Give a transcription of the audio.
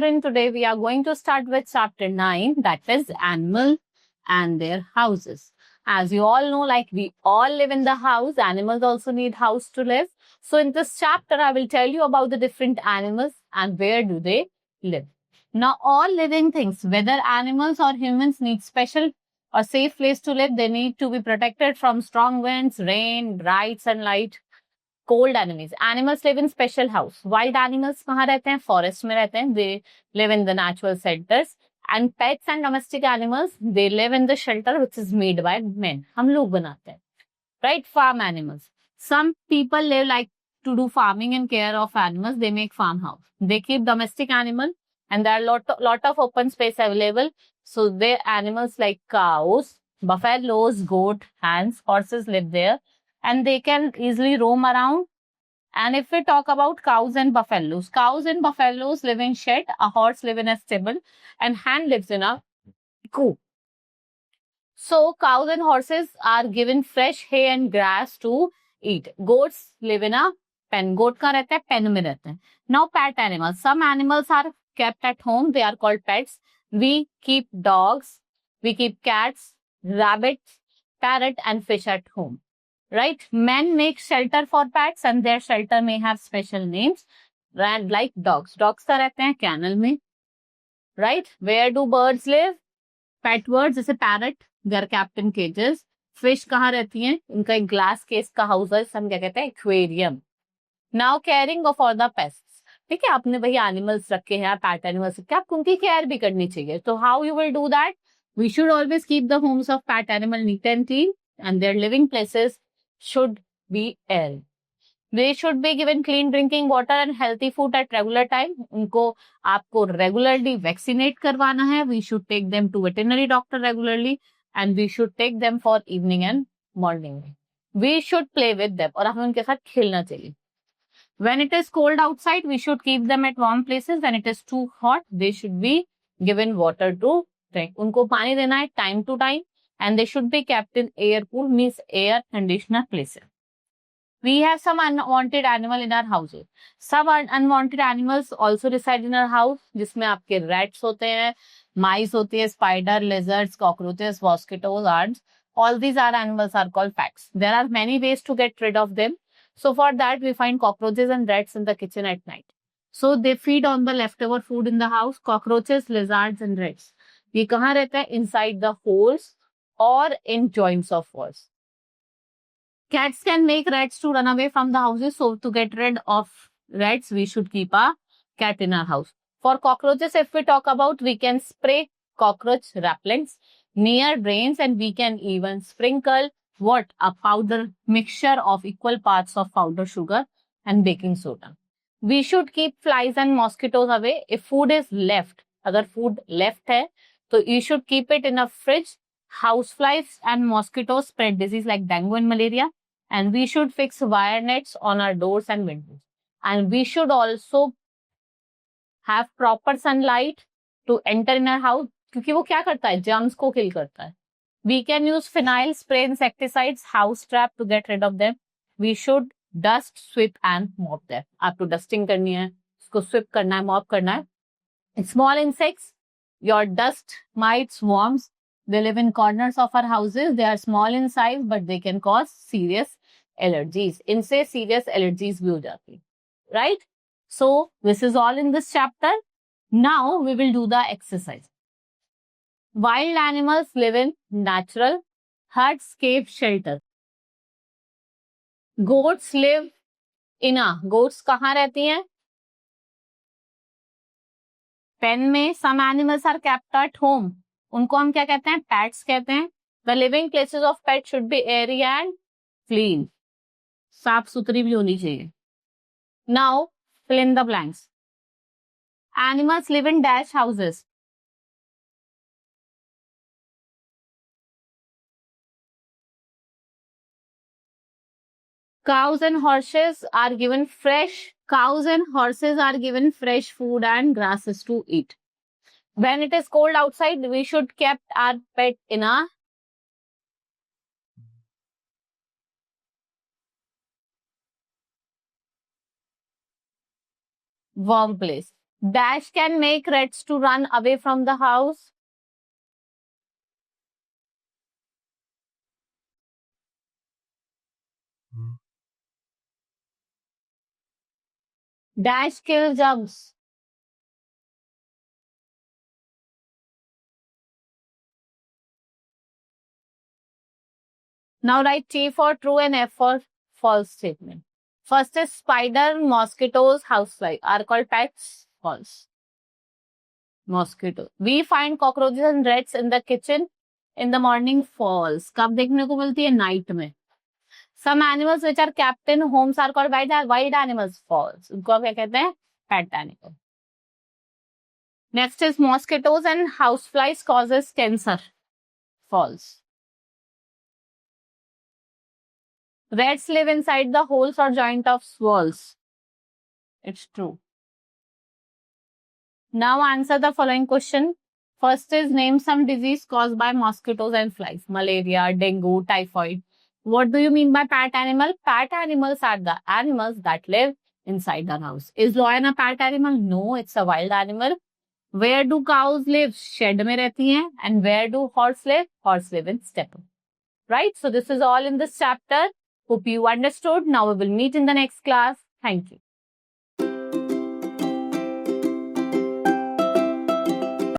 children, today we are going to start with chapter 9, that is animal and their houses. As you all know, like we all live in the house, animals also need house to live. So in this chapter, I will tell you about the different animals and where do they live. Now, all living things, whether animals or humans, need special or safe place to live. They need to be protected from strong winds, rain, bright sunlight, cold enemies. Animals live in special house. Wild animals कहाँ रहते हैं? Forest में रहते हैं. They live in the natural centers. And pets and domestic animals, they live in the shelter which is made by men. हम लोग बनाते हैं. Right? Farm animals. Some people live like to do farming and care of animals. They make farmhouse. They keep domestic animal and there are lot of open space available. So their animals like cows, buffaloes, goat, hens, horses live there. And they can easily roam around. And if we talk about cows and buffaloes live in shed, a horse live in a stable, and hen lives in a coop. So cows and horses are given fresh hay and grass to eat. Goats live in a pen. Goat का रहता है pen में रहते हैं. Now pet animals. Some animals are kept at home. They are called pets. We keep dogs. We keep cats, rabbits, parrot, and fish at home. Right? Men make shelter for pets and their shelter may have special names. Like dogs. Dogs का रहते हैं kennel में. Right? Where do birds live? Pet birds जैसे parrot, they are kept in cages. Fish कहाँ रहती हैं? उनका एक glass case का house है, हम क्या कहते हैं? Aquarium. Now caring for the pests. ठीक है, आपने वही animals रखे हैं, pet animals रखे, आपको उनकी care भी करनी चाहिए. So how you will do that? We should always keep the homes of pet animal neat and clean and their living places should be airy. They should be given clean drinking water and healthy food at regular time. उनको आपको regularly vaccinate करवाना है. We should take them to veterinary doctor regularly and we should take them for evening and morning. We should play with them और हमें उनके साथ खेलना चाहिए. When it is cold outside, we should keep them at warm places. When it is too hot, they should be given water to drink. उनको पानी देना है time to time and they should be kept in air cool, means air conditioner places. We have some unwanted animal in our houses. Some unwanted animals also reside in our house, जिसमें आपके rats होते हैं, mice होती है, spider, lizards, cockroaches, mosquitoes, ants. All these are animals are called pets. There are many ways to get rid of them. So for that, we find cockroaches and rats in the kitchen at night. So they feed on the leftover food in the house. Cockroaches, lizards, and rats. ये कहाँ रहता है? Inside the holes or in joints of walls. Cats can make rats to run away from the houses. So to get rid of rats, we should keep a cat in our house. For cockroaches, if we talk about, we can spray cockroach repellents near drains and we can even sprinkle what? A powder mixture of equal parts of powdered sugar and baking soda. We should keep flies and mosquitoes away. If food is left, अगर food left है, तो you should keep it in a fridge. Houseflies and mosquitoes spread disease like dengue and malaria. And we should fix wire nets on our doors and windows. And we should also have proper sunlight to enter in our house. क्योंकि वो क्या करता है? Germs को kill करता है. We can use phenyl, spray insecticides, house trap to get rid of them. We should dust, sweep and mop them. आपको dusting करनी है, उसको sweep करना है, mop करना है. Small insects, your dust mites, worms, they live in corners of our houses. They are small in size, but they can cause serious allergies. इनसे serious allergies भी हो जाती है. Right? So, this is all in this chapter. Now, we will do the exercise. Wild animals live in natural huts, cave, shelter. Goats live in a... Goats कहाँ रहती हैं? Pen में. Some animals are kept at home. उनको हम क्या कहते हैं? Pets कहते हैं. The living places of pets should be airy and clean. साफ सुथरी भी होनी चाहिए. Now, fill in the blanks. Animals live in dash houses. Cows and horses are given fresh food and grasses to eat. When it is cold outside, we should keep our pet in a warm place. Dash can make rats to run away from the house. Dash kill jumps. Now write T for true and F for false statement. First is spider, mosquitoes, housefly are called pets. False. Mosquito. We find cockroaches and rats in the kitchen in the morning. False. कब देखने को मिलती है? Night में. Some animals which are kept in homes are called wild animals. False. उनको क्या कहते हैं? Pet animal. Next is mosquitoes and houseflies causes cancer. False. Rats live inside the holes or joint of walls. It's true. Now answer the following question. First is name some disease caused by mosquitoes and flies. Malaria, dengue, typhoid. What do you mean by pet animal? Pet animals are the animals that live inside the house. Is lion a pet animal? No, it's a wild animal. Where do cows live? Shed में रहती हैं. And where do horse live? Horse live in steppe. Right? So this is all in this chapter. Hope you understood. Now we will meet in the next class. Thank you.